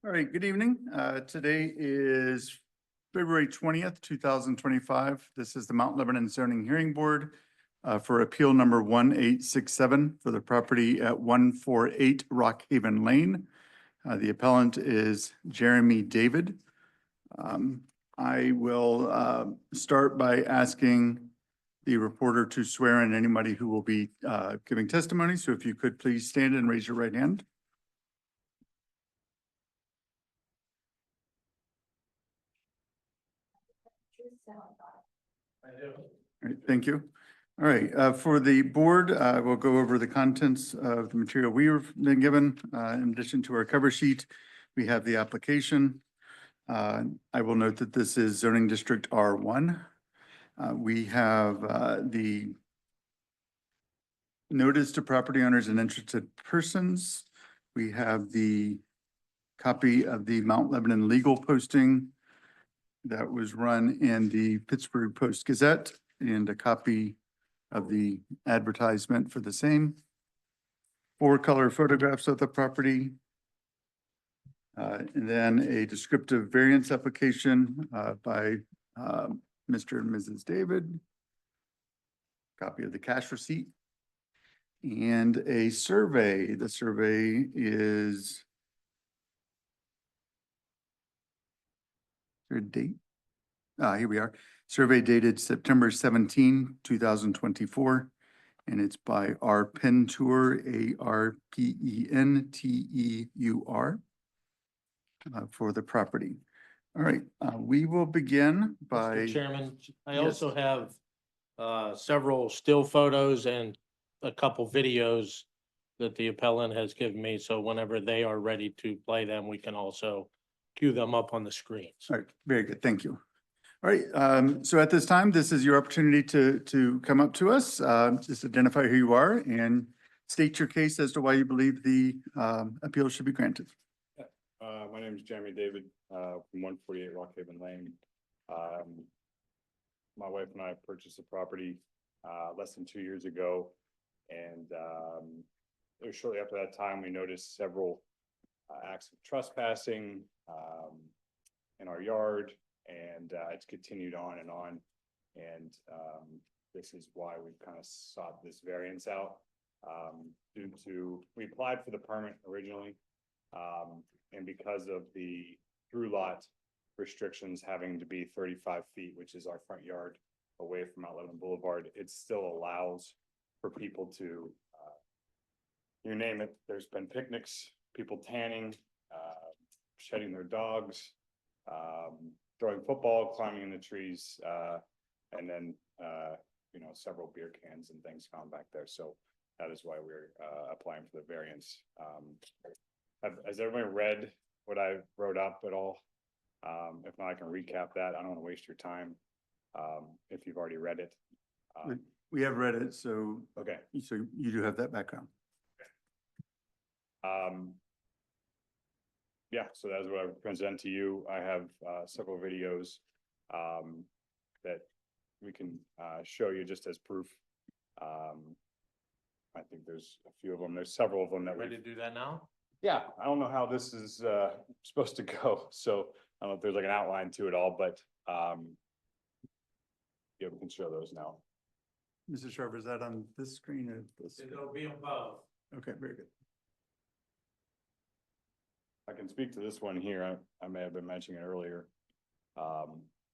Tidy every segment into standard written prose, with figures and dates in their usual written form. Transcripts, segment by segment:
All right, good evening. Today is February 20th, 2025. This is the Mount Lebanon Zoning Hearing Board for appeal number 1867 for the property at 148 Rock Haven Lane. The appellant is Jeremy David. I will start by asking the reporter to swear in anybody who will be giving testimony. So if you could please stand and raise your right hand. All right, thank you. All right, for the board, we'll go over the contents of the material we've been given. In addition to our cover sheet, we have the application. I will note that this is zoning district R1. We have the notice to property owners and interested persons. We have the copy of the Mount Lebanon legal posting that was run in the Pittsburgh Post-Gazette and a copy of the advertisement for the same. 4 color photographs of the property. And then a descriptive variance application by Mr. and Mrs. David. Copy of the cash receipt. And a survey. The survey is there a date? Here we are. Survey dated September 17, 2024. And it's by Arpenteur, Arpenteur, for the property. All right, we will begin by. Mr. Chairman, I Yes. also have several still photos and a couple videos that the appellant has given me, so whenever they are ready to play them, we can also cue them up on the screens. All right, very good, thank you. All right, so at this time, this is your opportunity to come up to us, just identify who you are and state your case as to why you believe the appeal should be granted. My name is Jeremy David, from 148 Rock Haven Lane. My wife and I purchased the property, less than 2 years ago. And, it was shortly after that time, we noticed several, acts of trespassing, in our yard, and, it's continued on and on. And, this is why we've kind of sought this variance out, due to, we applied for the permit originally. And because of the through lot restrictions having to be 35 feet, which is our front yard away from Mount Lebanon Boulevard, it still allows for people to, you name it, there's been picnics, people tanning, shedding their dogs, throwing football, climbing in the trees, and then, several beer cans and things gone back there. So that is why we're applying for the variance. Has everybody read what I wrote up at all? If not, I can recap that. I don't want to waste your time. If you've already read it. We have read it, so Okay. so you do have that background. Yeah, so that's what I present to you. I have several videos that we can show you just as proof. I think there's a few of them. There's several of them that Ready to do that now? Yeah, I don't know how this is supposed to go, so I don't know if there's like an outline to it all, but yeah, we can show those now. Mr. Sharp, is that on this screen or this? It'll be above. Okay, very good. I can speak to this one here. I may have been mentioning it earlier.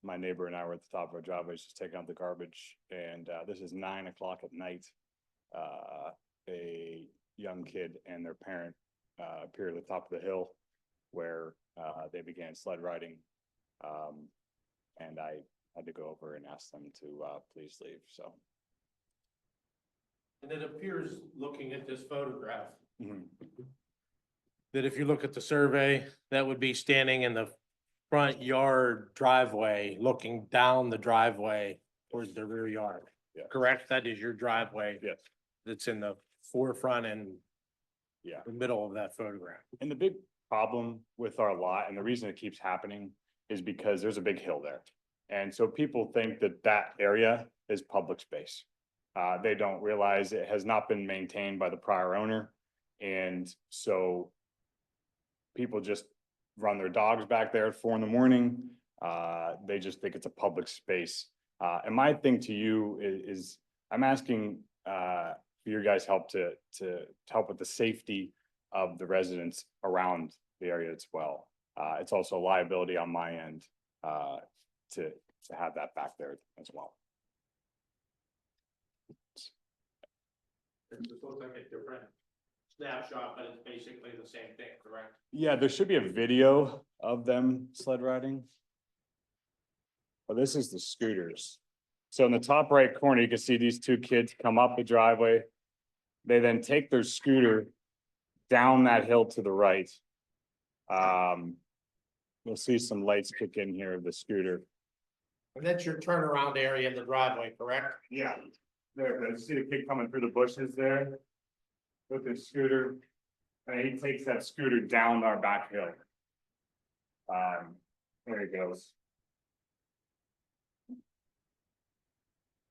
My neighbor and I were at the top of our driveway just taking out the garbage, and this is 9 o'clock at night. A young kid and their parent appeared at the top of the hill where they began sled riding. And I had to go over and ask them to please leave, so. And it appears, looking at this photograph, Mhm. that if you look at the survey, that would be standing in the front yard driveway, looking down the driveway towards the rear yard. Yeah. Correct? That is your driveway. Yes, That's in the forefront and yeah. the middle of that photograph. And the big problem with our lot, and the reason it keeps happening, is because there's a big hill there. And so people think that that area is public space. They don't realize it has not been maintained by the prior owner. And so people just run their dogs back there at 4 in. They just think it's a public space. And my thing to you is I'm asking for your guys' help to help with the safety of the residents around the area as well. It's also a liability on my end to have that back there as well. This looks like a different snapshot, but it's basically the same thing, correct? Yeah, there should be a video of them sled riding. Well, this is the scooters. So in the top right corner, you can see these two kids come up the driveway. They then take their scooter down that hill to the right. You'll see some lights kick in here of the scooter. And that's your turnaround area in the driveway, correct? Yeah, there, you see the kid coming through the bushes there with his scooter. And he takes that scooter down our back hill. There he goes.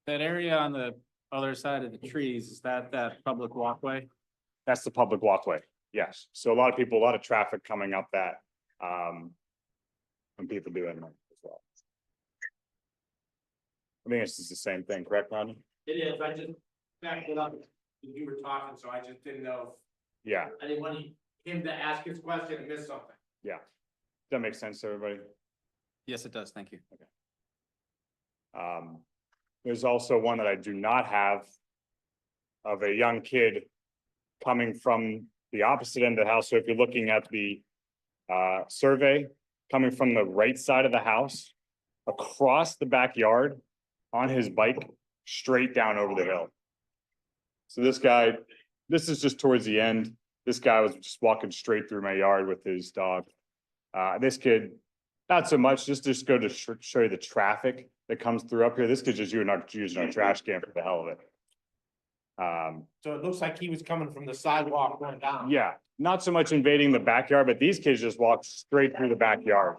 That area on the other side of the trees, is that public walkway? That's the public walkway, yes. So a lot of people, a lot of traffic coming up that, and people doing that as well. I think it's just the same thing, correct, Rodney? It is, I just backed it up, you were talking, so I just didn't know Yeah, if I didn't want him to ask his question and miss something. yeah. That makes sense to everybody. Yes, it does. Thank you. There's also one that I do not have of a young kid coming from the opposite end of the house. So if you're looking at the survey, coming from the right side of the house, across the backyard on his bike, straight down over the hill. So this guy, this is just towards the end. This guy was just walking straight through my yard with his dog. This kid, not so much, just go to show you the traffic that comes through up here. This kid's just using our trash can for the hell of it. So it looks like he was coming from the sidewalk going down. Yeah, not so much invading the backyard, but these kids just walk straight through the backyard.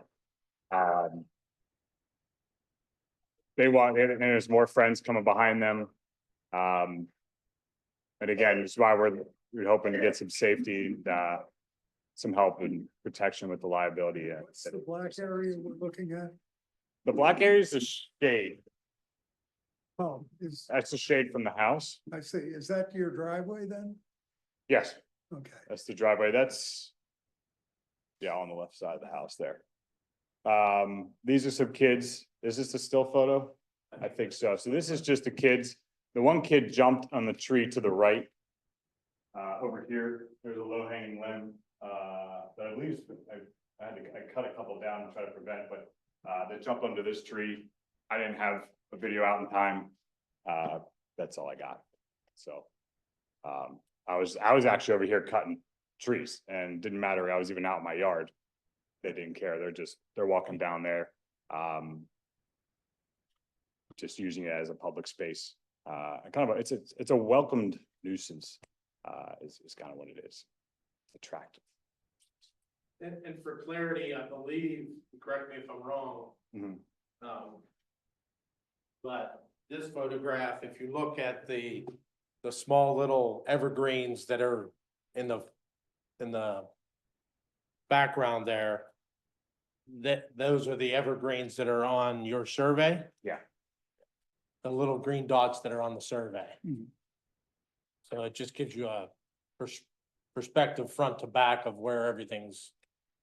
They walk, and there's more friends coming behind them. And again, this is why we're hoping to get some safety, some help and protection with the liability. What's the black area we're looking at? The black area is the shade. Oh, That's the shade from the house. I see, is that your driveway then? Yes, Okay, that's the driveway. That's, yeah, on the left side of the house there. These are some kids. Is this a still photo? I think so. So this is just the kids. The one kid jumped on the tree to the right. Over here, there's a low hanging limb, that I believe I cut a couple down to try to prevent, but they jumped onto this tree. I didn't have a video out in time. That's all I got. So, I was actually over here cutting trees and didn't matter. I was even out in my yard. They didn't care. They're walking down there. Just using it as a public space. It's a welcomed nuisance, is kind of what it is. Attractive. And for clarity, I believe, correct me if I'm wrong. Mhm. But this photograph, if you look at the small little evergreens that are in the background there, those are the evergreens that are on your survey? Yeah. The little green dots that are on the survey. Mhm. So it just gives you a perspective front to back of where everything's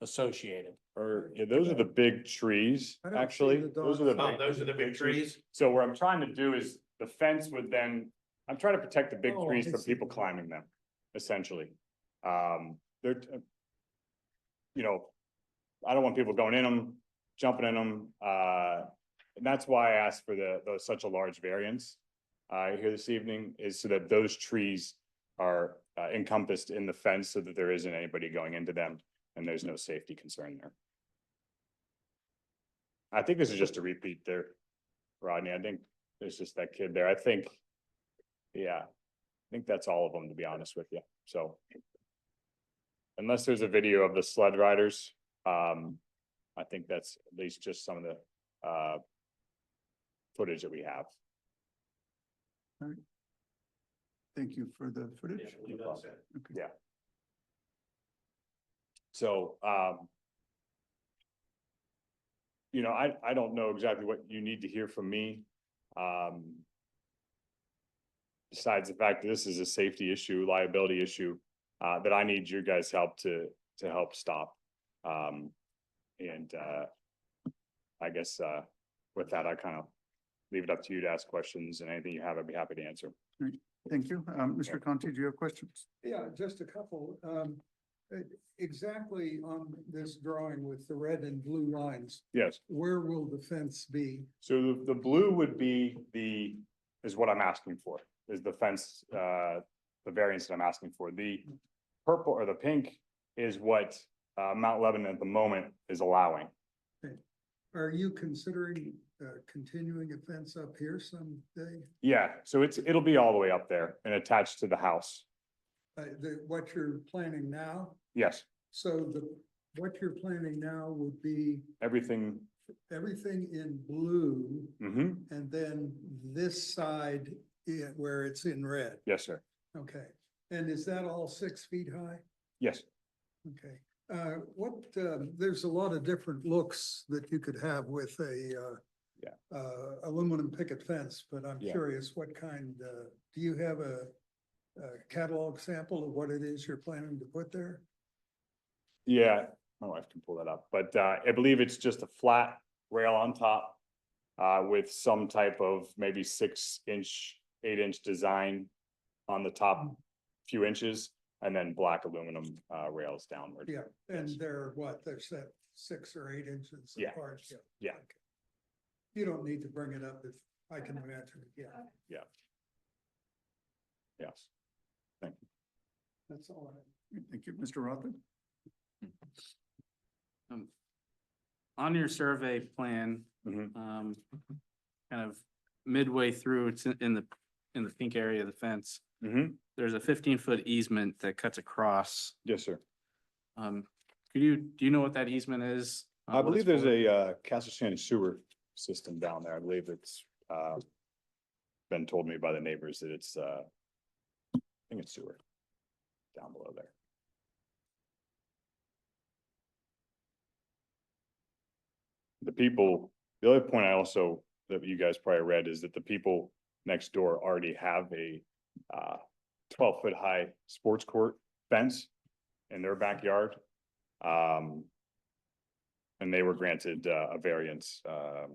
associated. Or, yeah, those are the big trees, I don't see actually. the Those are the Oh, those are the big trees? So what I'm trying to do is the fence would then, I'm trying to protect the big Oh, trees I from see. people climbing them, essentially. They're, I don't want people going in them, jumping in them, and that's why I asked for such a large variance here this evening, is so that those trees are encompassed in the fence so that there isn't anybody going into them and there's no safety concern there. I think this is just a repeat there, Rodney. I think there's just that kid there. I think, yeah, I think that's all of them, to be honest with you. So unless there's a video of the sled riders, I think that's at least just some of the footage that we have. Thank you for the footage. Yeah, that's it. Okay. Yeah. So, you know, I don't know exactly what you need to hear from me. Besides the fact that this is a safety issue, liability issue, that I need your guys' help to help stop. And I guess, with that, I kind of leave it up to you to ask questions, and anything you have, I'd be happy to answer. Thank you. Mr. Conti, do you have questions? Yeah, just a couple. Exactly on this drawing with the red and blue lines, Yes. where will the fence be? So the blue would be is what I'm asking for, is the fence, the variance that I'm asking for. The purple or the pink is what Mount Lebanon at the moment is allowing. Are you considering continuing a fence up here someday? Yeah, so it'll be all the way up there and attached to the house. What you're planning now? Yes, So what you're planning now would be everything. everything in blue, Hmm. and then this side where it's in red. Yes, sir. Okay, and is that all 6 feet high? Yes. Okay, there's a lot of different looks that you could have with aluminum picket fence, but I'm Yeah. curious, what kind, do you have a catalog sample of what it is you're planning to put there? Yeah, my wife can pull that up, but I believe it's just a flat rail on top. With some type of maybe 6-inch, 8-inch design on the top few inches, and then black aluminum rails downward. Yeah, and Yes. they're what, they're set 6 or 8 inches Yeah. apart? Yeah. Okay. You don't need to bring it up if I can imagine, yeah, Yes. that's all I have. Thank you. Mr. Rother? On your survey plan, Mhm. kind of midway through, it's in the pink area of the fence. Mhm. There's a 15-foot easement that cuts across. Yes, sir. Do you know what that easement is? I What believe it's there's for? a Castle Shannon sewer system down there. I believe it's been told me by the neighbors that it's I think it's sewer down below there. The other point I also, that you guys probably read, is that the people next door already have a 12-foot high sports court fence in their backyard. And they were granted a variance. I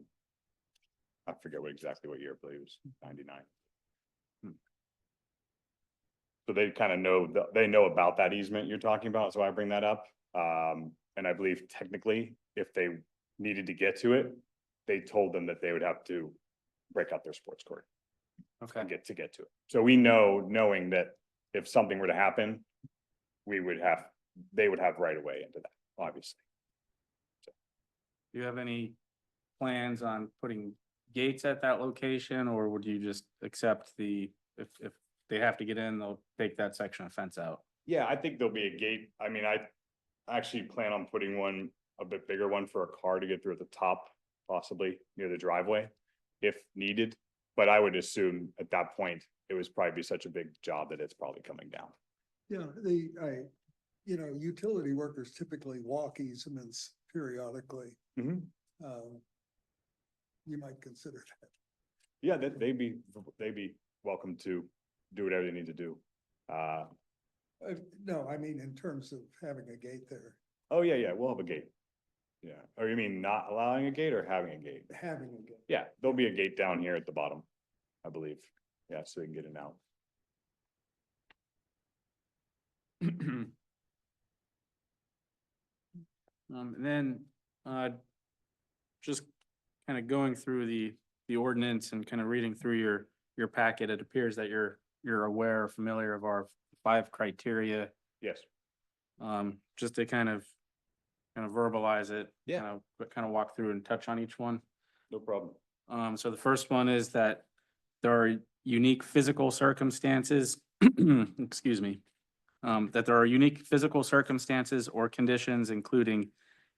forget exactly what year, I believe it was 99. So they kind of know, they know about that easement you're talking about, so I bring that up. And I believe technically, if they needed to get to it, they told them that they would have to break out their sports court Okay, and get to it. So we know, knowing that if something were to happen, they would have right away into that, obviously. do you have any plans on putting gates at that location, or would you just accept if they have to get in, they'll take that section of fence out? Yeah, I think there'll be a gate. I mean, I actually plan on putting one, a bit bigger one for a car to get through at the top, possibly near the driveway, if needed. But I would assume at that point, it was probably be such a big job that it's probably coming down. Yeah, utility workers typically walk easements periodically. Mhm. You might consider that. Yeah, they'd be welcome to do whatever they need to do. No, I mean, in terms of having a gate there, Oh, yeah, we'll have a gate. Yeah, or you mean not allowing a gate or having a gate? having a gate. Yeah, there'll be a gate down here at the bottom, I believe. Yeah, so they can get in and out. And then, just kind of going through the ordinance and kind of reading through your packet, it appears that you're aware, familiar of our 5 criteria. Yes. Just to kind of verbalize it. Yeah. Kind of walk through and touch on each one. No problem. So the first one is that there are unique physical circumstances, excuse me. That there are unique physical circumstances or conditions, including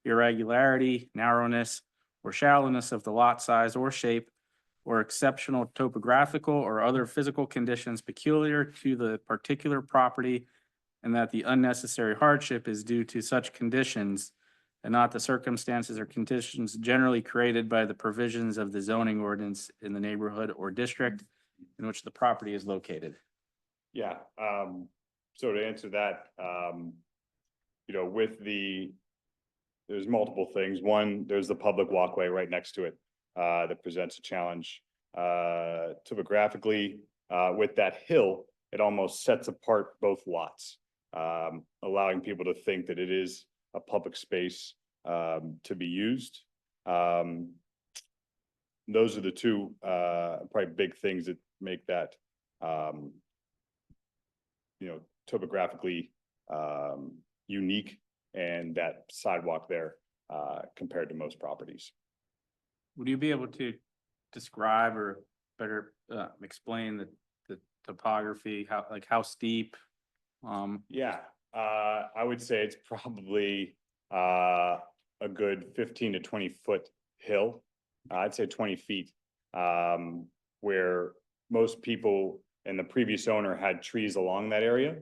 irregularity, narrowness, or shallowness of the lot size or shape, or exceptional topographical or other physical conditions peculiar to the particular property, and that the unnecessary hardship is due to such conditions and not the circumstances or conditions generally created by the provisions of the zoning ordinance in the neighborhood or district in which the property is located. Yeah, so to answer that, you know, there's multiple things. One, there's the public walkway right next to it, that presents a challenge. Topographically, with that hill, it almost sets apart both lots, allowing people to think that it is a public space, to be used. Those are the two, probably big things that make that, you know, topographically, unique, and that sidewalk there, compared to most properties. Would you be able to describe or better explain the topography, how steep? Yeah, I would say it's probably, a good 15 to 20 foot hill. I'd say 20 feet, where most people and the previous owner had trees along that area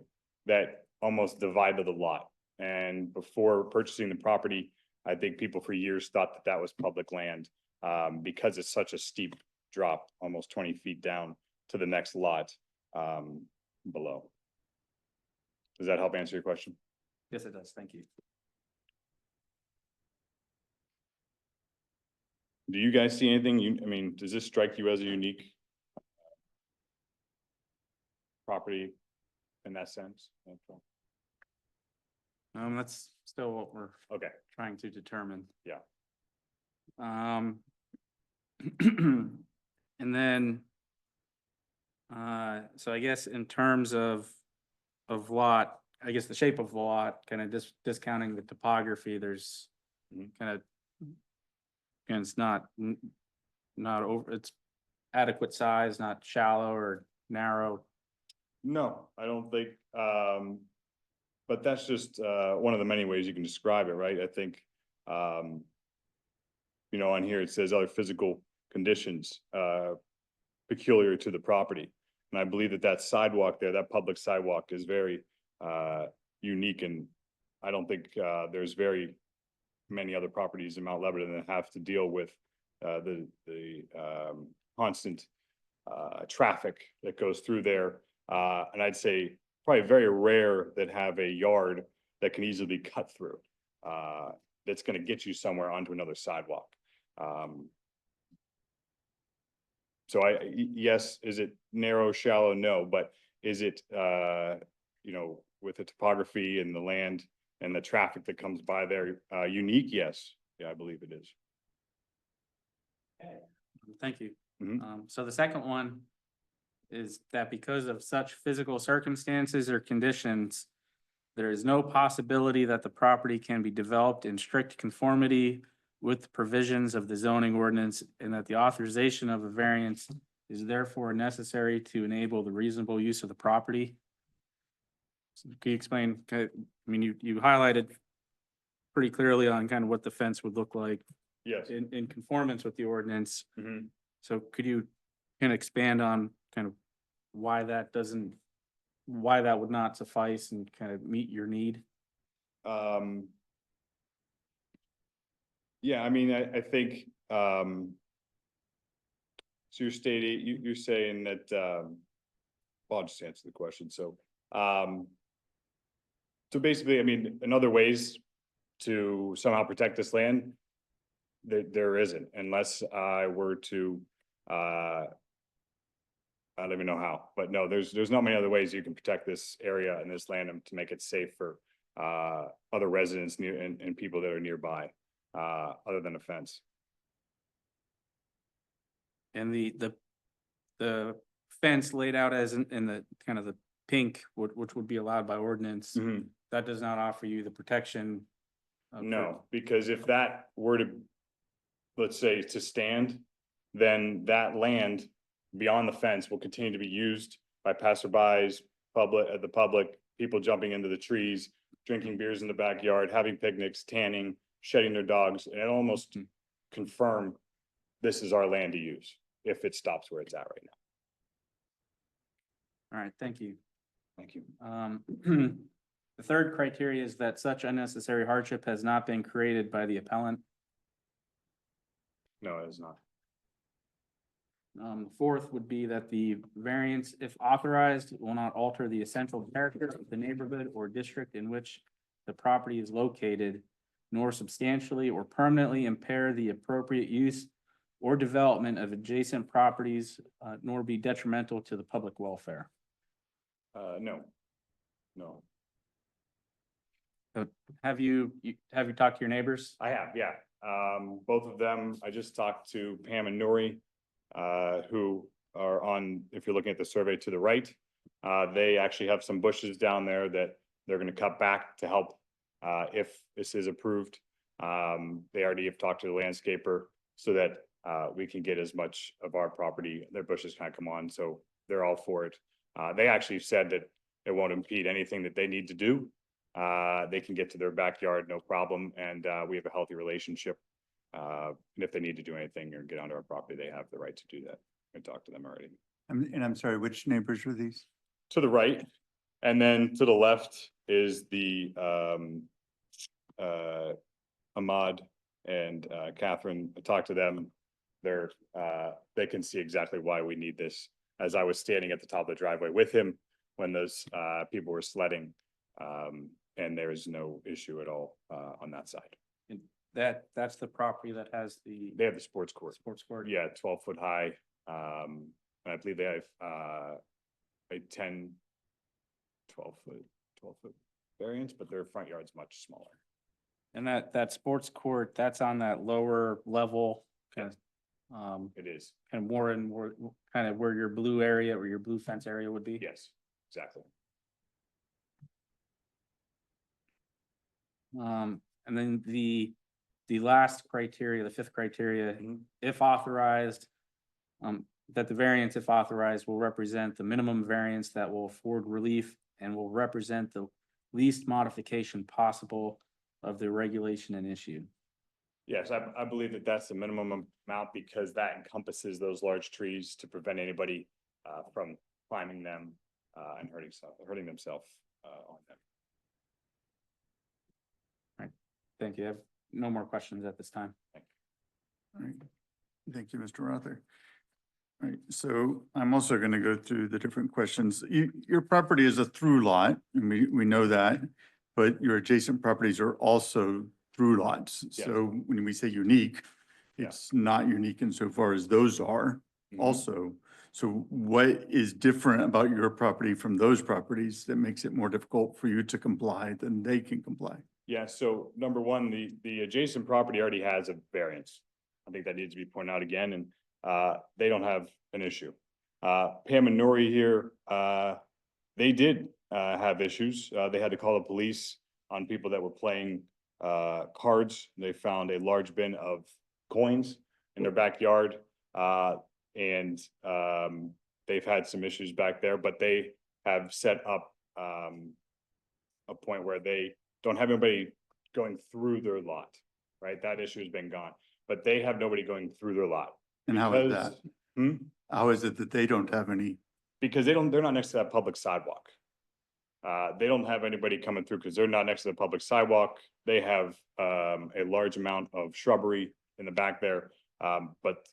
that almost divided the lot. And before purchasing the property, I think people for years thought that that was public land, because it's such a steep drop, almost 20 feet down to the next lot, below. Does that help answer your question? Yes, it does. Thank you. Do you guys see anything? I mean, does this strike you as a unique property in that sense? That's still what we're Okay, trying to determine. Yeah. And then, so I guess in terms of lot, I guess the shape of the lot, kind of discounting the topography, there's Mhm. kind of, and it's not over, it's adequate size, not shallow or narrow. no, I don't think, but that's just, one of the many ways you can describe it, right? I think, you know, on here it says other physical conditions, peculiar to the property. And I believe that that sidewalk there, that public sidewalk is very, unique, and I don't think, there's very many other properties in Mount Lebanon that have to deal with, the constant, traffic that goes through there. And I'd say probably very rare that have a yard that can easily be cut through, that's gonna get you somewhere onto another sidewalk. So yes, is it narrow, shallow? No, but is it, you know, with the topography and the land and the traffic that comes by there, unique? Yes, yeah, I believe it is. Thank you. Mhm. So the second one is that because of such physical circumstances or conditions, there is no possibility that the property can be developed in strict conformity with the provisions of the zoning ordinance, and that the authorization of a variance is therefore necessary to enable the reasonable use of the property. So can you explain, I mean, you highlighted pretty clearly on kind of what the fence would look like Yes. in conformance with the ordinance. Mhm. So could you kind of expand on kind of why that would not suffice and kind of meet your need? Yeah, I mean, I think, so you're stating, you're saying that, well, I'll just answer the question. So basically, I mean, in other ways to somehow protect this land, there isn't, unless I were to, I don't even know how, but no, there's not many other ways you can protect this area and this land and to make it safe for, other residents near and people that are nearby, other than a fence. And the fence laid out as in the kind of the pink, which would be allowed by ordinance, that does not offer you the protection. No, because if that were to, let's say, to stand, then that land beyond the fence will continue to be used by passerbys, the public, people jumping into the trees, drinking beers in the backyard, having picnics, tanning, shedding their dogs, and it almost confirm this is our land to use if it stops where it's at right now. All right, thank you. Thank you. The third criteria is that such unnecessary hardship has not been created by the appellant. No, it is not. Fourth would be that the variance, if authorized, will not alter the essential character of the neighborhood or district in which the property is located, nor substantially or permanently impair the appropriate use or development of adjacent properties, nor be detrimental to the public welfare. No. No, Have you talked to your neighbors? I have, yeah. Both of them, I just talked to Pam and Nori, who are on, if you're looking at the survey to the right. They actually have some bushes down there that they're gonna cut back to help, if this is approved. They already have talked to the landscaper so that, we can get as much of our property, their bushes kind of come on, so they're all for it. They actually said that it won't impede anything that they need to do. They can get to their backyard, no problem, and we have a healthy relationship. And if they need to do anything or get onto our property, they have the right to do that. I talked to them already. And I'm sorry, which neighbors were these? To the right, and then to the left is the Ahmad and Catherine. I talked to them. They can see exactly why we need this. As I was standing at the top of the driveway with him when those people were sledding. And there is no issue at all on that side. And that's the property that has the They have the sports court. sports court? Yeah, 12 foot high. And I believe they have a 10, 12 foot variance, but their front yard's much smaller. And that sports court, that's on that lower level, kind of, It is, kind of more kind of where your blue area or your blue fence area would be? yes, exactly. And then the last criteria, the fifth criteria, if authorized, that the variance, if authorized, will represent the minimum variance that will afford relief and will represent the least modification possible of the regulation and issue. Yes, I believe that that's the minimum amount because that encompasses those large trees to prevent anybody from climbing them and hurting themselves on them. Thank you. I have no more questions at this time. All right. Thank you, Mr. Rother. All right, so I'm also going to go through the different questions. Your property is a through lot, and we know that, but your adjacent properties are also through lots. Yes. So when we say unique, Yeah. it's not unique insofar as those are Mhm. also. So what is different about your property from those properties that makes it more difficult for you to comply than they can comply? Yeah, so number one, the adjacent property already has a variance. I think that needs to be pointed out again, and they don't have an issue. Pam and Nori here, they did have issues. They had to call the police on people that were playing cards. They found a large bin of coins in their backyard. And they've had some issues back there, but they have set up a point where they don't have anybody going through their lot, right? That issue has been gone, but they have nobody going through their lot. And how is Because- that? How is it that they don't have any? Because they're not next to that public sidewalk. They don't have anybody coming through because they're not next to the public sidewalk. They have a large amount of shrubbery in the back there. But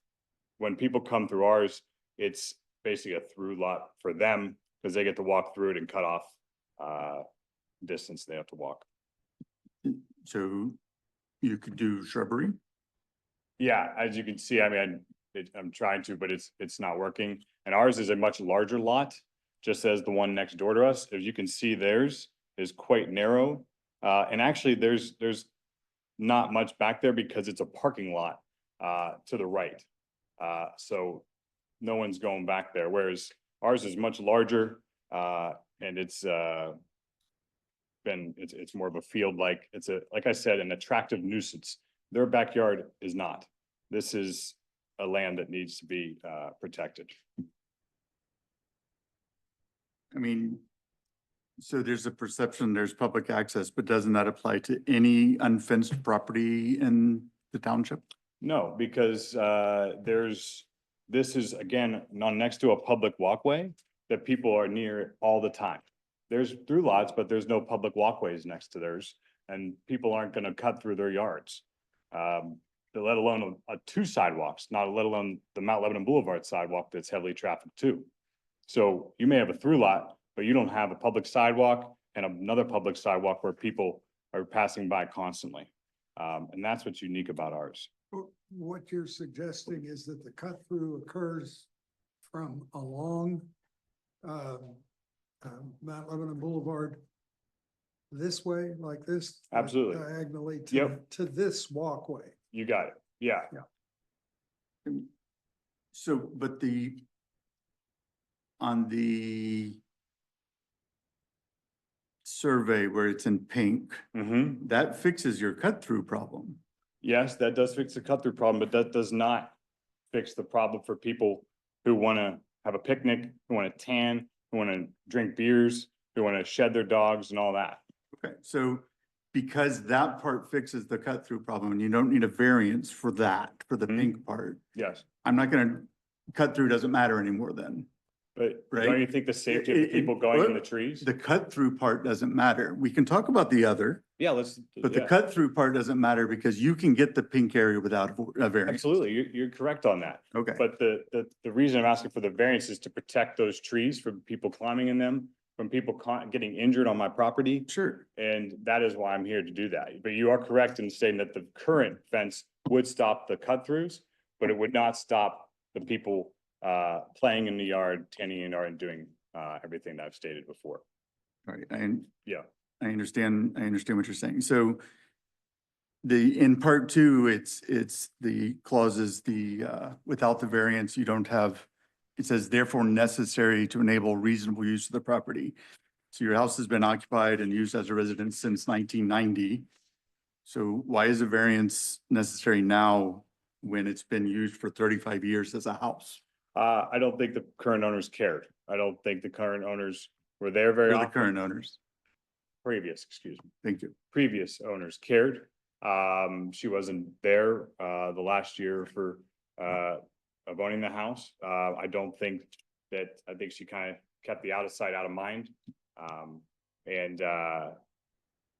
when people come through ours, it's basically a through lot for them because they get to walk through it and cut off distance they have to walk. So you could do shrubbery? Yeah, as you can see, I mean, I'm trying to, but it's not working. And ours is a much larger lot, just as the one next door to us. As you can see, theirs is quite narrow. And actually, there's not much back there because it's a parking lot to the right. So no one's going back there, whereas ours is much larger and it's more of a field, like like I said, an attractive nuisance. Their backyard is not. This is a land that needs to be protected. I mean, so there's a perception there's public access, but doesn't that apply to any unfenced property in the township? No, because this is again, next to a public walkway that people are near all the time. there's through lots, but there's no public walkways next to theirs. And people aren't gonna cut through their yards. Let alone two sidewalks, not let alone the Mount Lebanon Boulevard sidewalk that's heavily trafficked too. So you may have a through lot, but you don't have a public sidewalk and another public sidewalk where people are passing by constantly. And that's what's unique about ours. What you're suggesting is that the cut through occurs from along Mount Lebanon Boulevard this way, like this? Absolutely. Diagonally Yep. to this walkway. You got it. Yeah. So, but on the survey where it's in pink, Mm-hmm. that fixes your cut through problem. Yes, that does fix the cut through problem, but that does not fix the problem for people who wanna have a picnic, who wanna tan, who wanna drink beers, who wanna shed their dogs and all that. Okay, so because that part fixes the cut through problem and you don't need a variance for that, for the Mhm. pink part, Yes, I'm not gonna, cut through doesn't matter anymore then. but Right. don't you think the safety of the people going in the trees? The cut through part doesn't matter. We can talk about the other, Yeah, let's. but the yeah, cut through part doesn't matter because you can get the pink area without a variance. Absolutely, you're correct on that. Okay, But the reason I'm asking for the variance is to protect those trees from people climbing in them, from people getting injured on my property. sure. And that is why I'm here to do that. But you are correct in saying that the current fence would stop the cut throughs, but it would not stop the people playing in the yard, tanning in the yard and doing everything that I've stated before. All right, and Yeah. I understand what you're saying. So in part two, it's the clauses, without the variance, you don't have, it says therefore necessary to enable reasonable use of the property. So your house has been occupied and used as a residence since 1990. So why is a variance necessary now when it's been used for 35 years as a house? I don't think the current owners cared. I don't think the current owners were there very For the often. current owners. Previous, excuse me. Thank you. Previous owners cared. She wasn't there, the last year for, of owning the house. I don't think that, I think she kind of kept the out of sight, out of mind. And,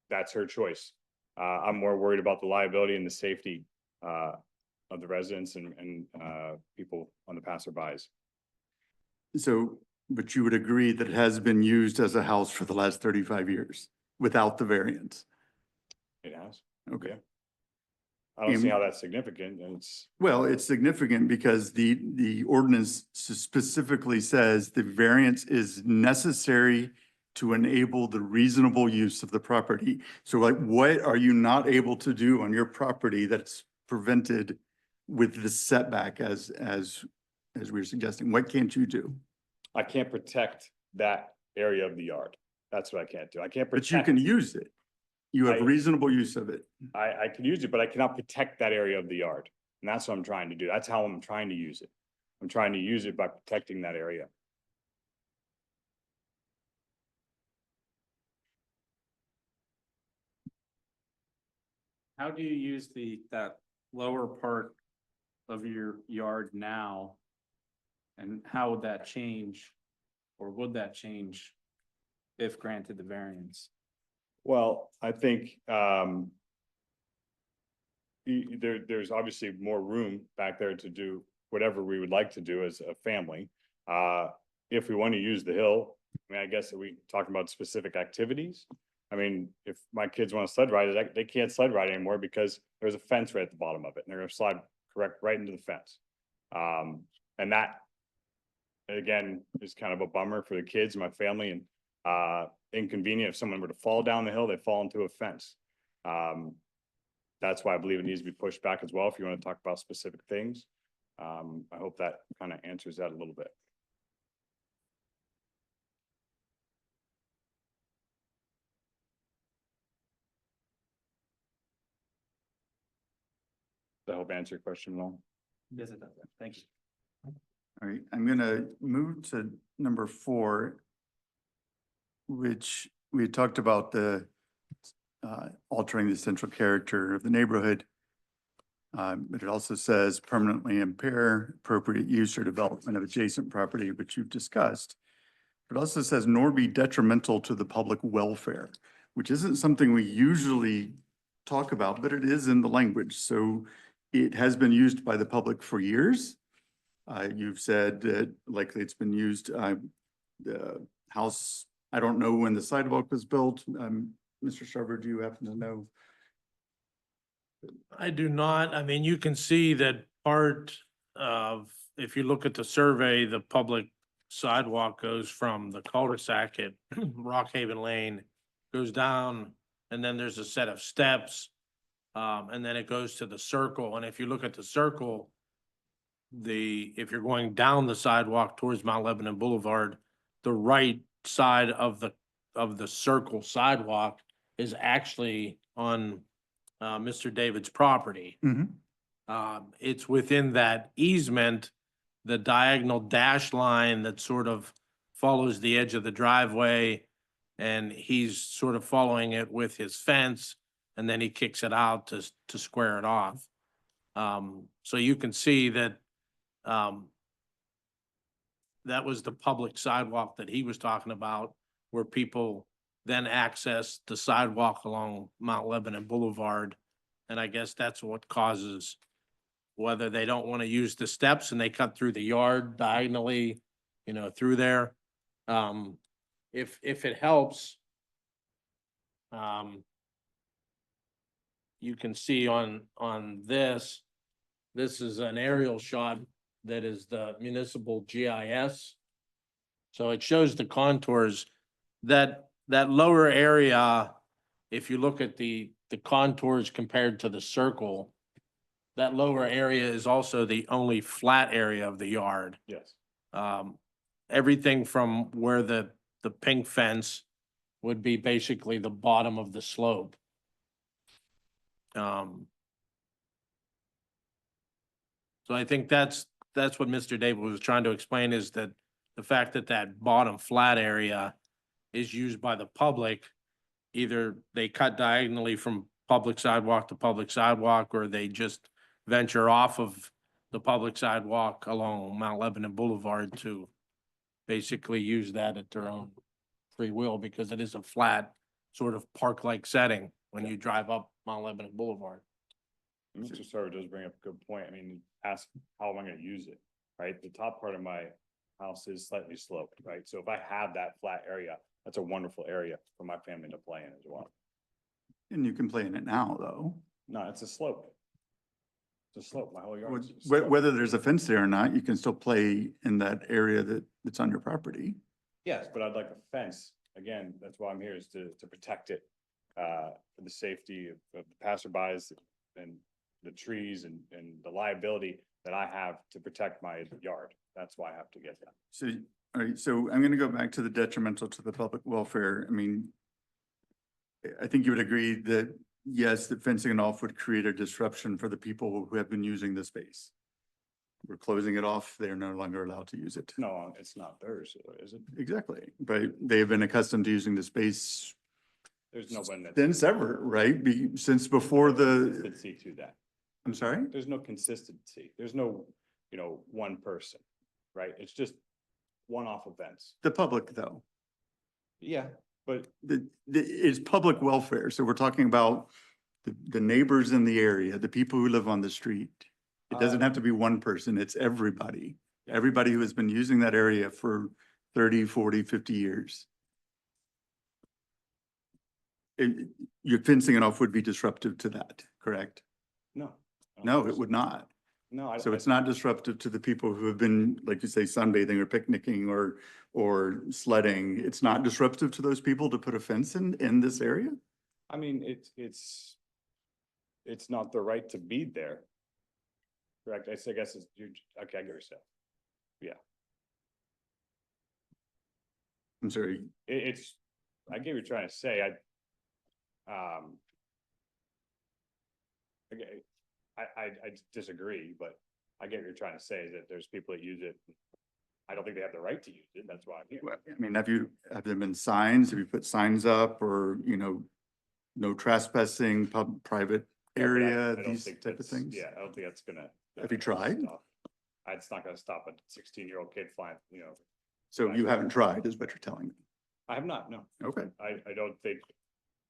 that's her choice. I'm more worried about the liability and the safety, of the residents and, people on the passerbys. So, but you would agree that it has been used as a house for the last 35 years without the variance? It has. Okay. I don't see And- how that's significant, and it's, Well, it's significant because the ordinance specifically says the variance is necessary to enable the reasonable use of the property. So like, what are you not able to do on your property that's prevented with the setback as we were suggesting? What can't you do? I can't protect that area of the yard. That's what I can't do. I can't But you protect. can use it. You have I- reasonable use of it. I can use it, but I cannot protect that area of the yard. And that's what I'm trying to do. That's how I'm trying to use it. I'm trying to use it by protecting that area. How do you use that lower part of your yard now? And how would that change? Or would that change if granted the variance? Well, I think, there's obviously more room back there to do whatever we would like to do as a family. If we want to use the hill, I mean, I guess, are we talking about specific activities? I mean, if my kids want to sled ride, they can't sled ride anymore because there's a fence right at the bottom of it, and they're gonna slide right into the fence. And that, again, is kind of a bummer for the kids, and my family, and inconvenient. If someone were to fall down the hill, they fall into a fence. That's why I believe it needs to be pushed back as well, if you want to talk about specific things. I hope that kind of answers that a little bit. Does that help answer your question, Lon? Yes, it does. Thank you. All right, I'm gonna move to number 4, which we had talked about the altering the central character of the neighborhood. But it also says permanently impair appropriate use or development of adjacent property, which you've discussed. It also says nor be detrimental to the public welfare, which isn't something we usually talk about, but it is in the language. So it has been used by the public for years. You've said that likely it's been used, the house, I don't know when the sidewalk was built. Mr. Sharber, do you happen to know? I do not. I mean, you can see that part of, if you look at the survey, the public sidewalk goes from the cul-de-sac at Rock Haven Lane, goes down, and then there's a set of steps. And then it goes to the circle. And if you look at the circle, if you're going down the sidewalk towards Mount Lebanon Boulevard, the right side of the circle sidewalk is actually on Mr. David's property. Mhm. It's within that easement, the diagonal dash line that sort of follows the edge of the driveway. And he's sort of following it with his fence, and then he kicks it out to square it off. So you can see that that was the public sidewalk that he was talking about, where people then access the sidewalk along Mount Lebanon Boulevard. And I guess that's what causes, whether they don't want to use the steps and they cut through the yard diagonally, through there. If it helps, you can see on this is an aerial shot that is the municipal GIS. So it shows the contours. That lower area, if you look at the contours compared to the circle, that lower area is also the only flat area of the yard. Yes. Everything from where the pink fence would be basically the bottom of the slope. So I think that's what Mr. David was trying to explain, is that the fact that that bottom flat area is used by the public, either they cut diagonally from public sidewalk to public sidewalk, or they just venture off of the public sidewalk along Mount Lebanon Boulevard to basically use that at their own free will, because it is a flat sort of park-like setting when you drive up Mount Lebanon Boulevard. Mr. Sarver does bring up a good point. I mean, ask, how am I gonna use it, right? The top part of my house is slightly sloped, right? So if I have that flat area, that's a wonderful area for my family to play in as well. And you can play in it now, though. No, it's a slope. It's a slope. My whole yard is a slope. Whether there's a fence there or not, you can still play in that area that's on your property. Yes, but I'd like a fence. Again, that's why I'm here, is to protect it for the safety of the passerbys and the trees and the liability that I have to protect my yard. That's why I have to get that. So, all right, so I'm gonna go back to the detrimental to the public welfare. I mean, I think you would agree that, yes, that fencing it off would create a disruption for the people who have been using the space. We're closing it off. They're no longer allowed to use it. No, it's not theirs, is it? Exactly, but they've been accustomed to using the space There's no one that's. since ever, right? Since before the, Consistency to that. I'm sorry? There's no consistency. There's no, one person, right? It's just one-off events. The public, though. Yeah, but It's public welfare, so we're talking about the neighbors in the area, the people who live on the street. It doesn't have to be one person, it's everybody. Everybody who has been using that area for 30, 40, 50 years. Your fencing it off would be disruptive to that, correct? no. No, it would not. No, So it's not disruptive to the people who have been, like you say, sunbathing or picnicking or sledding. It's not disruptive to those people to put a fence in this area? I mean, it's not the right to be there. Correct, I guess it's, okay, I get yourself. I'm sorry, I get what you're trying to say, okay, I disagree, but I get what you're trying to say, is that there's people that use it. I don't think they have the right to use it, that's why I'm here. well, I mean, have there been signs? Have you put signs up or, no trespassing, private Yeah, but I area, don't these think type of that's- things? Yeah, I don't think that's gonna. Have you tried? It's not gonna stop a 16-year-old kid flying, So you haven't tried, is what you're telling me. I have not, no. Okay. I don't think,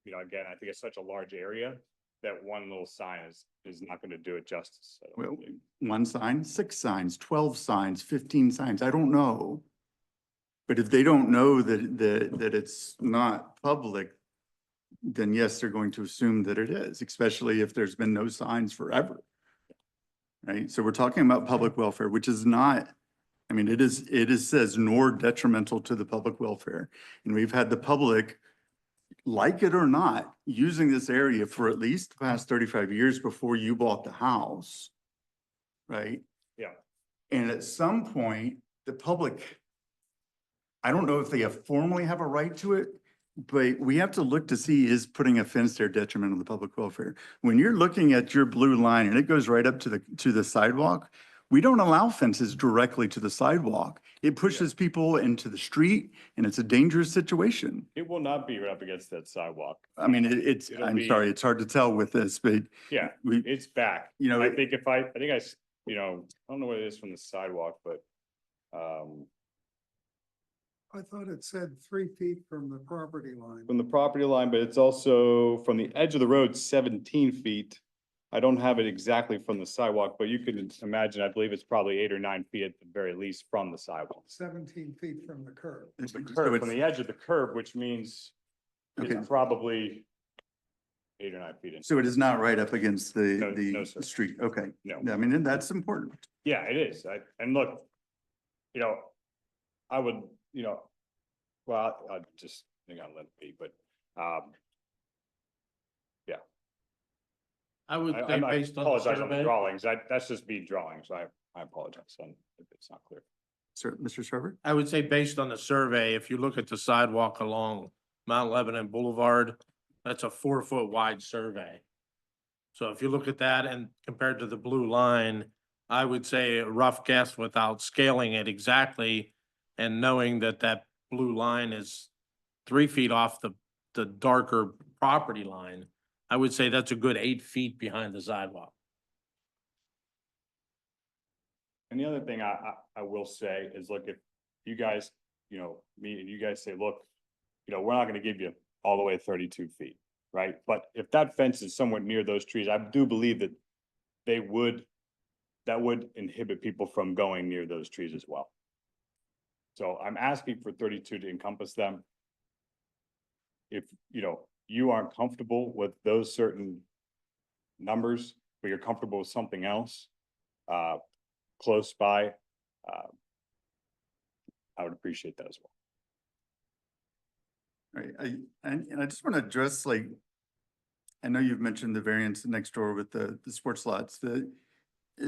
again, I think it's such a large area that one little sign is not gonna do it justice. I don't Well, believe. 1 sign, 6 signs, 12 signs, 15 signs, I don't know. But if they don't know that it's not public, then yes, they're going to assume that it is, especially if there's been no signs forever. Right? So we're talking about public welfare, which is not, I mean, it is says nor detrimental to the public welfare. And we've had the public, like it or not, using this area for at least the past 35 years before you bought the house. Right? Yeah. And at some point, the public, I don't know if they formally have a right to it, but we have to look to see, is putting a fence there detrimental to the public welfare? When you're looking at your blue line and it goes right up to the sidewalk, we don't allow fences directly to the sidewalk. It pushes people into the street and it's a dangerous situation. It will not be right up against that sidewalk. I mean, It'll I'm be- sorry, it's hard to tell with this, but Yeah, we, it's back. you know, I think I don't know what it is from the sidewalk, but, I thought it said 3 feet from the property line. from the property line, but it's also from the edge of the road, 17 feet. I don't have it exactly from the sidewalk, but you can imagine, I believe it's probably 8 or 9 feet at the very least from the sidewalk. 17 feet from the curb. The so curb, from it's, the edge of the curb, which means okay. it's probably 8 or 9 feet in. So it is not right up against No, the no, sir. street. Okay. No. I mean, and that's important. Yeah, it is. And look, I would, well, I just think I'll let it be, but, I would I say I based on the apologize on the survey, drawings. That's just me drawing, so I apologize if it's not clear. Sir, Mr. Sarver? I would say based on the survey, if you look at the sidewalk along Mount Lebanon Boulevard, that's a 4-foot wide survey. So if you look at that and compared to the blue line, I would say a rough guess without scaling it exactly and knowing that that blue line is 3 feet off the darker property line, I would say that's a good 8 feet behind the sidewalk. And the other thing I will say is, look, if you guys, me and you guys say, look, we're not gonna give you all the way 32 feet, right? But if that fence is somewhat near those trees, I do believe that that would inhibit people from going near those trees as well. So I'm asking for 32 to encompass them. If, you aren't comfortable with those certain numbers, but you're comfortable with something else, close by, I would appreciate that as well. Right, and I just want to address, like, I know you've mentioned the variance next door with the sports lots. The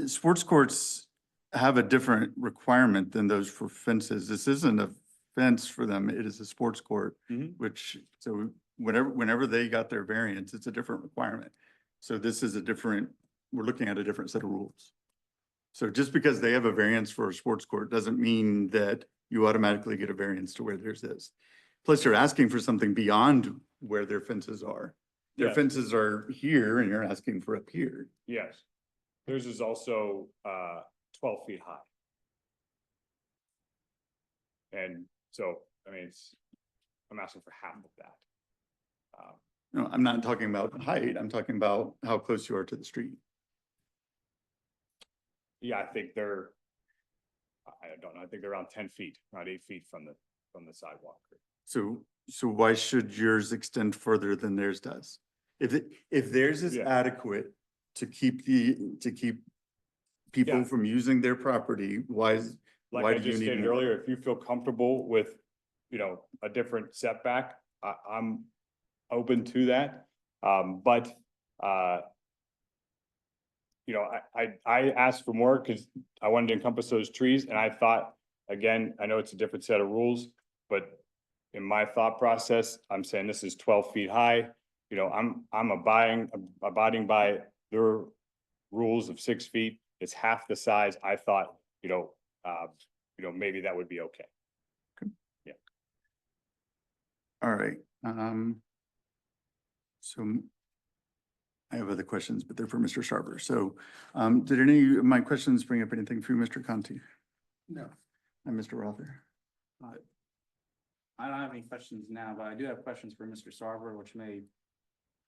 sports courts have a different requirement than those for fences. This isn't a fence for them, it is a sports court, which, so whenever they got their variance, it's a different requirement. So this is we're looking at a different set of rules. So just because they have a variance for a sports court doesn't mean that you automatically get a variance to where theirs is. Plus, you're asking for something beyond where their fences are. Their Yes. fences are here and you're asking for up here. Yes. Theirs is also 12 feet high. And so, I mean, I'm asking for half of that. No, I'm not talking about height. I'm talking about how close you are to the street. Yeah, I think I don't know, I think they're around 10 feet, around 8 feet from the sidewalk. So why should yours extend further than theirs does? If theirs is Yeah. adequate to keep people Yeah. from using their property, why Like I do you just need stated more? earlier, if you feel comfortable with, a different setback, I'm open to that. But, I asked for more because I wanted to encompass those trees and I thought, again, I know it's a different set of rules, but in my thought process, I'm saying this is 12 feet high. I'm abiding by their rules of 6 feet. It's half the size. I thought, maybe that would be okay. All right, so I have other questions, but they're for Mr. Sarver. So, did any of my questions bring up anything for you, Mr. Conti No. and Mr. Rother? I don't have any questions now, but I do have questions for Mr. Sarver, which may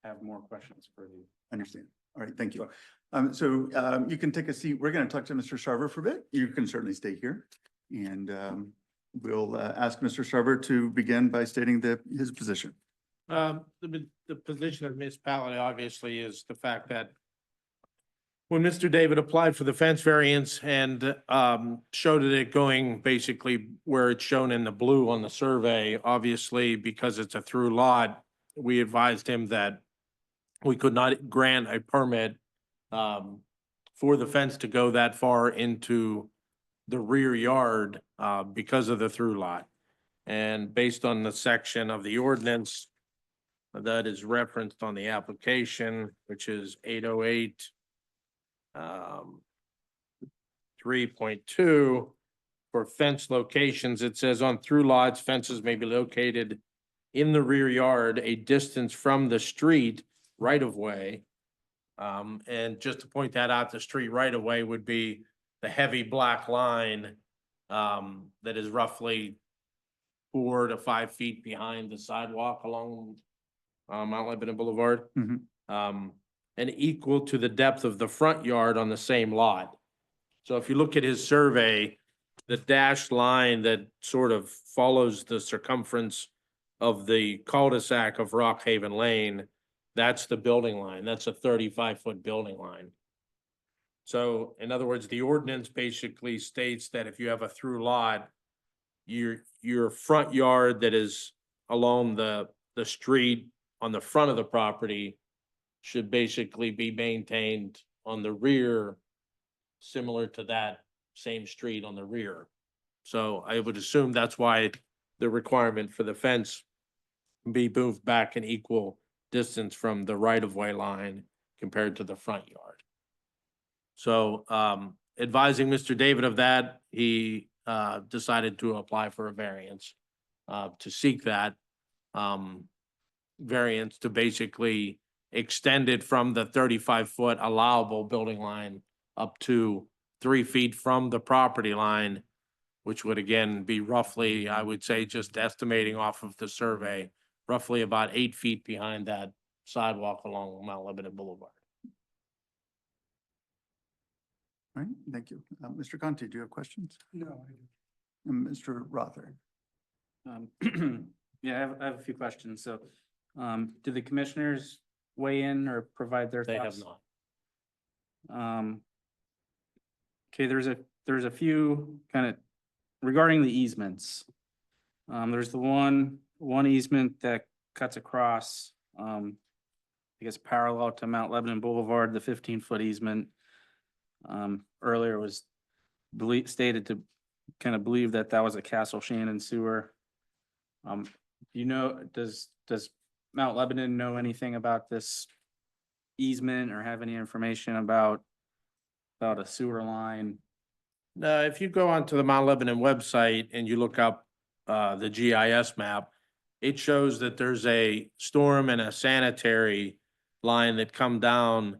have more questions for you. Understand. All right, thank you. You can take a seat. We're going to talk to Mr. Sarver for a bit. You can certainly stay here. And we'll ask Mr. Sarver to begin by stating his position. The position of municipality obviously is the fact that when Mr. David applied for the fence variance and showed it going basically where it's shown in the blue on the survey, obviously because it's a through lot, we advised him that we could not grant a permit for the fence to go that far into the rear yard because of the through lot. And based on the section of the ordinance that is referenced on the application, which is 808 3.2, for fence locations, it says on through lots, fences may be located in the rear yard, a distance from the street right of way. And just to point that out, the street right of way would be the heavy black line that is roughly 4 to 5 feet behind the sidewalk along Mount Lebanon Boulevard. Mhm. And equal to the depth of the front yard on the same lot. So if you look at his survey, the dashed line that sort of follows the circumference of the cul-de-sac of Rock Haven Lane, that's the building line. That's a 35-foot building line. So in other words, the ordinance basically states that if you have a through lot, your front yard that is along the street on the front of the property should basically be maintained on the rear, similar to that same street on the rear. So I would assume that's why the requirement for the fence be moved back an equal distance from the right-of-way line compared to the front yard. So advising Mr. David of that, he decided to apply for a variance to seek that variance to basically extend it from the 35-foot allowable building line up to 3 feet from the property line, which would again be roughly, I would say, just estimating off of the survey, roughly about 8 feet behind that sidewalk along Mount Lebanon Boulevard. All right, thank you. Mr. Conti, do you have questions? No, And Mr. Rother? Yeah, I have a few questions. So, do the commissioners weigh in or provide their They have thoughts? not. Okay, there's a few kind of regarding the easements. There's the one easement that cuts across, I guess parallel to Mount Lebanon Boulevard, the 15-foot easement. Earlier was stated to kind of believe that that was a Castle Shannon sewer. Does Mount Lebanon know anything about this easement or have any information about a sewer line? No, if you go onto the Mount Lebanon website and you look up the GIS map, it shows that there's a storm and a sanitary line that come down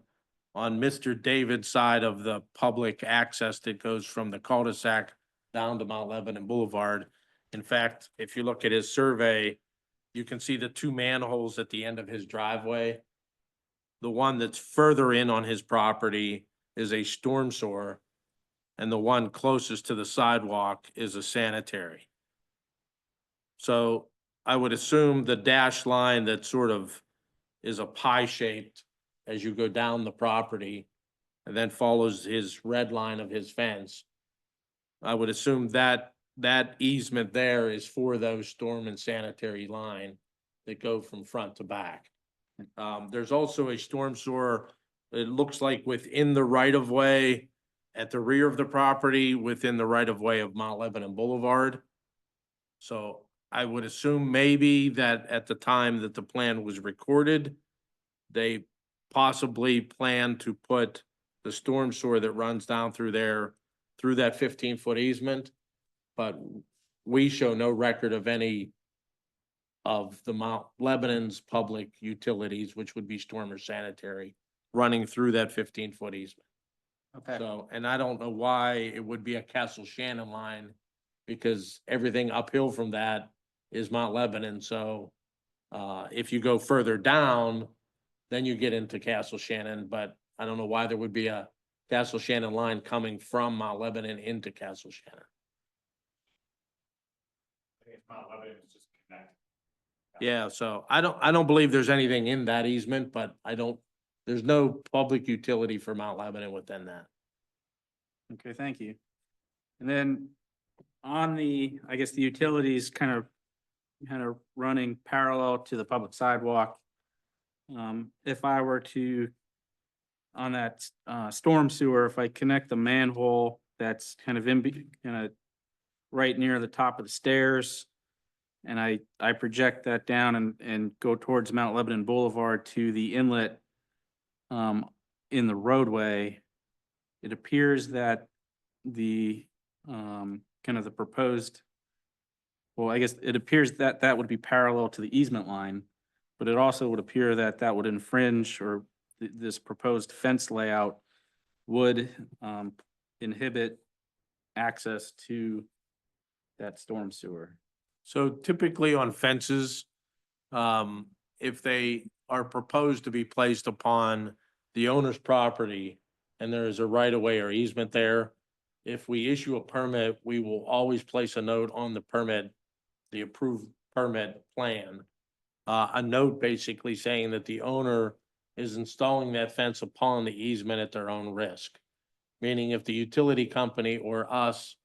on Mr. David's side of the public access that goes from the cul-de-sac down to Mount Lebanon Boulevard. In fact, if you look at his survey, you can see the 2 manholes at the end of his driveway. The one that's further in on his property is a storm sewer, and the one closest to the sidewalk is a sanitary. So I would assume the dashed line that sort of is a pie shaped as you go down the property and then follows his red line of his fence. I would assume that easement there is for those storm and sanitary line that go from front to back. There's also a storm sewer, it looks like within the right of way at the rear of the property, within the right of way of Mount Lebanon Boulevard. So I would assume maybe that at the time that the plan was recorded, they possibly plan to put the storm sewer that runs down through there, through that 15-foot easement. But we show no record of any of the Mount Lebanon's public utilities, which would be storm or sanitary, running through that 15-foot easement. Okay. So, and I don't know why it would be a Castle Shannon line because everything uphill from that is Mount Lebanon, so if you go further down, then you get into Castle Shannon, but I don't know why there would be a Castle Shannon line coming from Mount Lebanon into Castle Shannon. I think it's Mount Lebanon, it's just connect. Yeah, so I don't believe there's anything in that easement, but there's no public utility for Mount Lebanon within that. Okay, thank you. And then on the, I guess, the utilities kind of running parallel to the public sidewalk. If I were to, on that, storm sewer, if I connect the manhole that's kind of kind of right near the top of the stairs, and I project that down and go towards Mount Lebanon Boulevard to the inlet, in the roadway, it appears that the, kind of the proposed, well, I guess it appears that that would be parallel to the easement line, but it also would appear that that would infringe, or this proposed fence layout would, inhibit access to that storm sewer. So typically on fences, if they are proposed to be placed upon the owner's property and there is a right of way or easement there, if we issue a permit, we will always place a note on the permit, the approved permit plan. A note basically saying that the owner is installing that fence upon the easement at their own risk. Meaning if the utility company or us,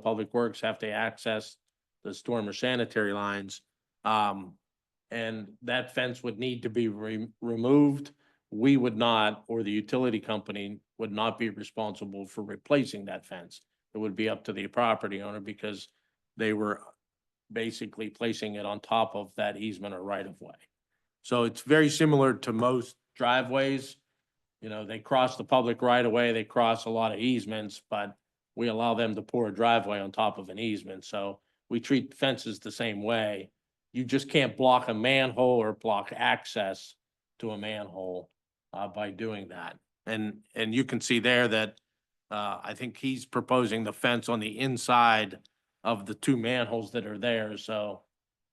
Public Works have to access the storm or sanitary lines, and that fence would need to be removed, we would not, or the utility company would not be responsible for replacing that fence. It would be up to the property owner because they were basically placing it on top of that easement or right of way. So it's very similar to most driveways. They cross the public right of way, they cross a lot of easements, but we allow them to pour a driveway on top of an easement. So we treat fences the same way. You just can't block a manhole or block access to a manhole by doing that. And you can see there that I think he's proposing the fence on the inside of the two manholes that are there. So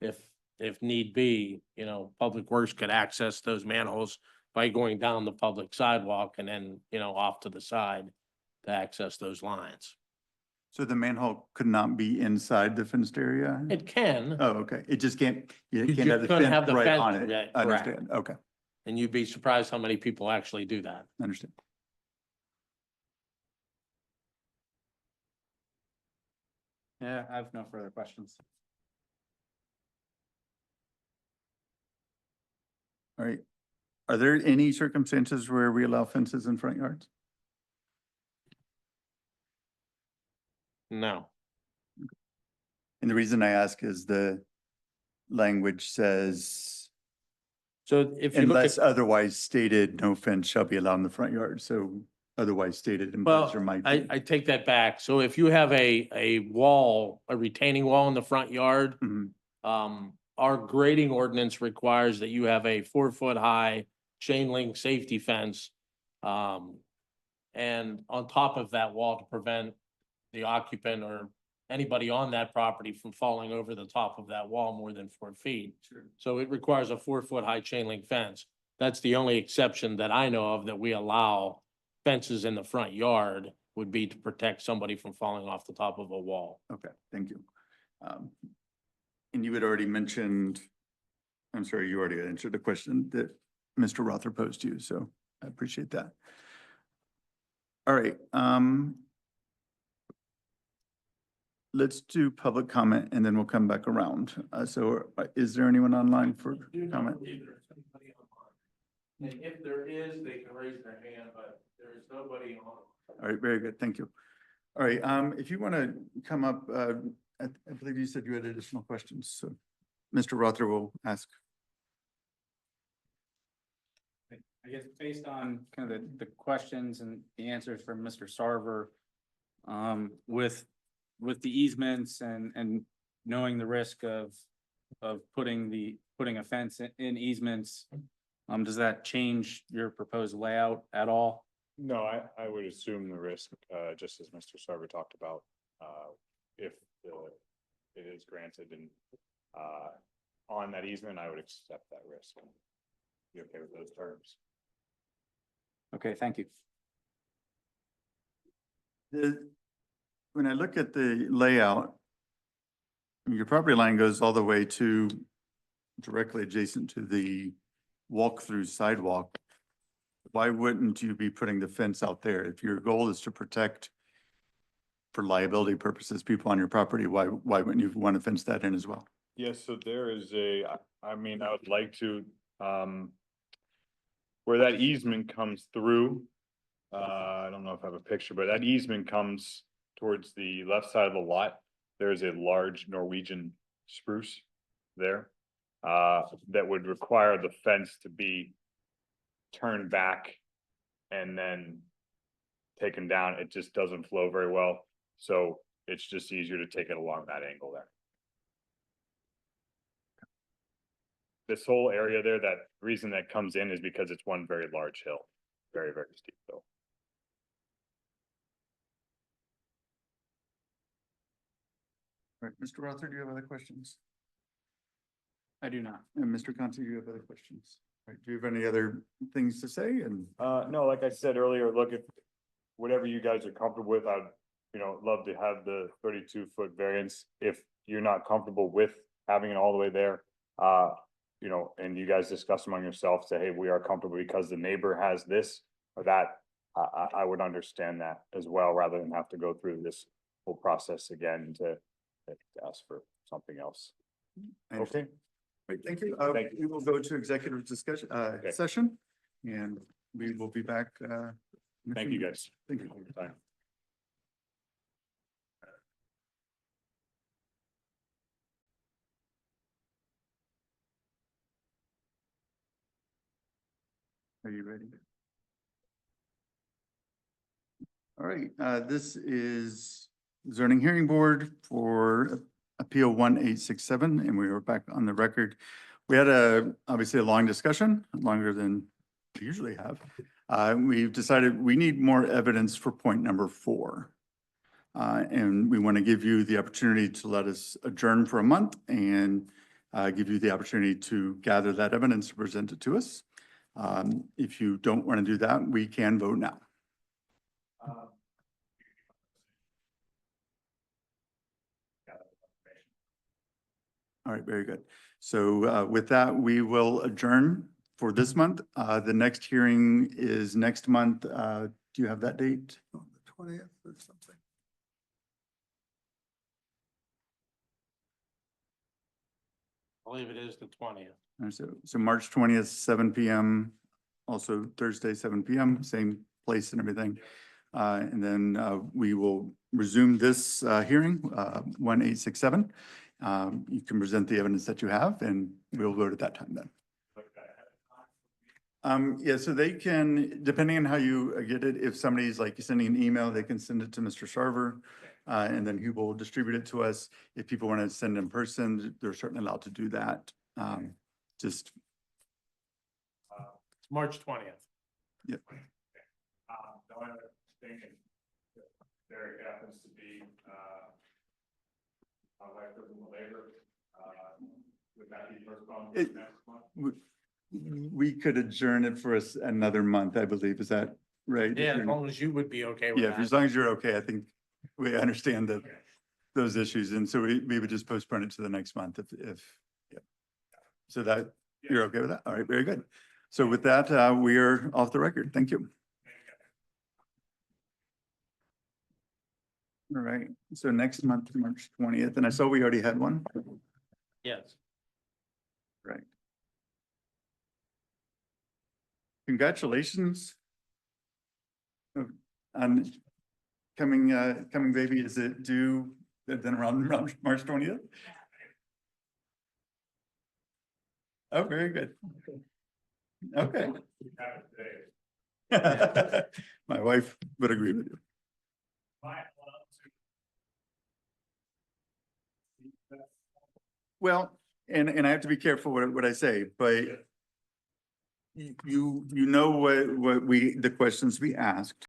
if need be, Public Works could access those manholes by going down the public sidewalk and then, off to the side to access those lines. So the manhole could not be inside the fenced area? It can, Oh, okay. It just can't, you You can't have the just couldn't have fence the right fence, on it. right, I correct. understand. Okay, and you'd be surprised how many people actually do that. understand. Yeah, I have no further questions. All right. Are there any circumstances where we allow fences in front yards? No. And the reason I ask is the language says, So if you look unless at, otherwise stated, no fence shall be allowed in the front yard. So otherwise stated implies well, there might I be. take that back. So if you have a wall, a retaining wall in the front yard, Mhm. our grading ordinance requires that you have a 4-foot high chain link safety fence. And on top of that wall to prevent the occupant or anybody on that property from falling over the top of that wall more than 4 feet. So it requires a 4-foot high chain link fence. That's the only exception that I know of that we allow fences in the front yard would be to protect somebody from falling off the top of a wall. Okay, thank you. And you had already mentioned, I'm sorry, you already answered the question that Mr. Rother posed to you, so I appreciate that. All right, let's do public comment and then we'll come back around. Is there anyone online for comment? And if there is, they can raise their hand, but there is nobody on. All right, very good, thank you. All right, if you want to come up, I believe you said you had additional questions, so Mr. Rother will ask. I guess based on kind of the questions and the answers from Mr. Sarver, with the easements and knowing the risk of putting a fence in easements, does that change your proposed layout at all? No, I would assume the risk, just as Mr. Sarver talked about, if it is granted and, on that easement, I would accept that risk. You okay with those terms? Okay, thank you. When I look at the layout, your property line goes all the way to directly adjacent to the walk-through sidewalk. Why wouldn't you be putting the fence out there? If your goal is to protect for liability purposes, people on your property, why wouldn't you want to fence that in as well? Yes, so there is I mean, I would like to, where that easement comes through. I don't know if I have a picture, but that easement comes towards the left side of the lot. There's a large Norwegian spruce there. That would require the fence to be turned back and then taken down. It just doesn't flow very well. So it's just easier to take it along that angle there. This whole area there, that reason that comes in is because it's one very large hill, very, very steep hill. Right, Mr. Rother, do you have other questions? I do not. And Mr. Conti, do you have other questions? Right, do you have any other things to say? And No, like I said earlier, look, if whatever you guys are comfortable with, I'd, love to have the 32-foot variance. If you're not comfortable with having it all the way there, and you guys discuss among yourselves, say, hey, we are comfortable because the neighbor has this or that, I would understand that as well, rather than have to go through this whole process again to ask for something else. I understand. Okay, Great, thank you. Thank you. We will go to executive discussion, session, and we will be back. In a thank few you minutes. guys. Thank you. For your time. Are you ready? All right, this is zoning hearing board for appeal 1867, and we are back on the record. We had obviously a long discussion, longer than we usually have. We've decided we need more evidence for point number 4. And we want to give you the opportunity to let us adjourn for a month and give you the opportunity to gather that evidence to present it to us. If you don't want to do that, we can vote now. All right, very good. So with that, we will adjourn for this month. The next hearing is next month. Do you have that date? On the 20th or something. I believe it is the 20th. So March 20th, 7 PM, also Thursday, 7 PM, same place and everything. And then we will resume this hearing, 1867. You can present the evidence that you have and we'll vote at that time then. Yeah, so they can, depending on how you get it, if somebody's like sending an email, they can send it to Mr. Sharver. And then he will distribute it to us. If people want to send in person, they're certainly allowed to do that. Just, It's March 20th. The only other thing, there happens to be, my wife doesn't labor, would that be postponed It- next month? we could adjourn it for us another month, I believe. Is that right? Yeah, as long as you would be okay with Yeah, as that. long as you're okay, I think we understand that those issues. And so we would just postpone it to the next month if, yeah. So that, you're okay with that? All right, very good. So with that, we are off the record. Thank you. All right, so next month, March 20th, and I saw we already had one. Yes. Right. Congratulations. On coming baby, is it due then around March 20th? Oh, very good. Okay. My wife would agree with you. Well, and I have to be careful what I say, but you know what the questions we asked.